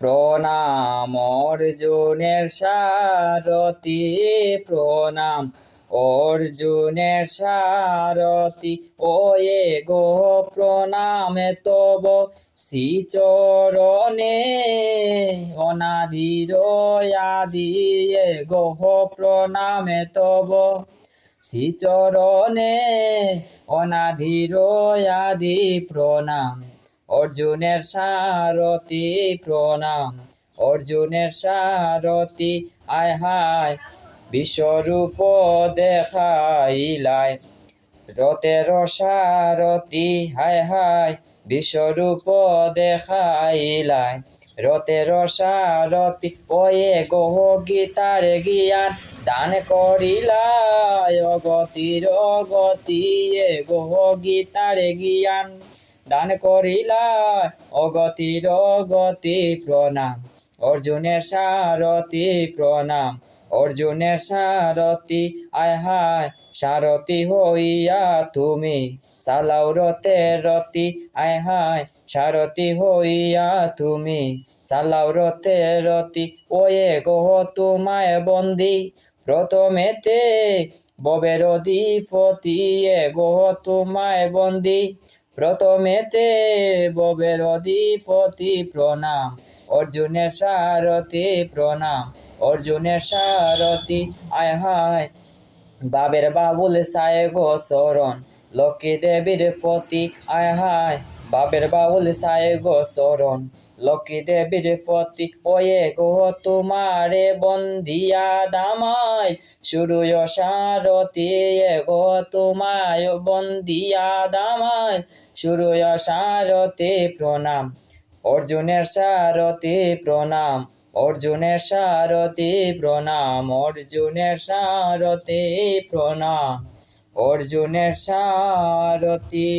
প্রণাম অর্জুনের সারথি, প্রণাম অর্জুনের সারথি। ওয়ে গো প্রণামে তব শ্রীচরণে, অনাদির আদি গো প্রণামে তব শ্রীচরণে, অনাদির আদি প্রণাম। অর্জুনের সারথি প্রণাম, অর্জুনের সারথি। আয় হায় বিশ্বরূপ দেখাইলাই, রথের সারথি। হায় হায় বিশ্বরূপ দেখাইলাই, রথের সারথি। ওয়ে গো গীতার জ্ঞান দান করিলাই, অগতির গতি গো গীতার জ্ঞান দান করিলাই, অগতির গতি। প্রণাম অর্জুনের সারথি প্রণাম, অর্জুনের সারথি। আয় হায় সারথি হইয়া তুমি চালাও রথের রথি। আয় হায় সারথি হইয়া তুমি চালাও রথের রথি। ওয়ে গো তোমায় বন্দি প্রথমেতে ভবের অধিপতি, গো তোমায় বন্দি প্রথমেতে ভবের অধিপতি। প্রণাম অর্জুনের সারথি প্রণাম, অর্জুনের সারথি। আয় হায় বাবের বাবুল সায় গো চরণ লক্ষ্মী দেবীর পতি। আয় হায় বাবের বাবুল সায় গো চরণ লক্ষ্মী দেবীর পতি। ওয়ে গো তোমারে বন্দিয়া দামাই সুরুয় সারথি, গো তোমায় বন্দিয়া দামাই সুরুয় সারথি। প্রণাম অর্জুনের সারথি প্রণাম, অর্জুনের সারথি প্রণাম, অর্জুনের সারথি প্রণাম, অর্জুনের সারথি।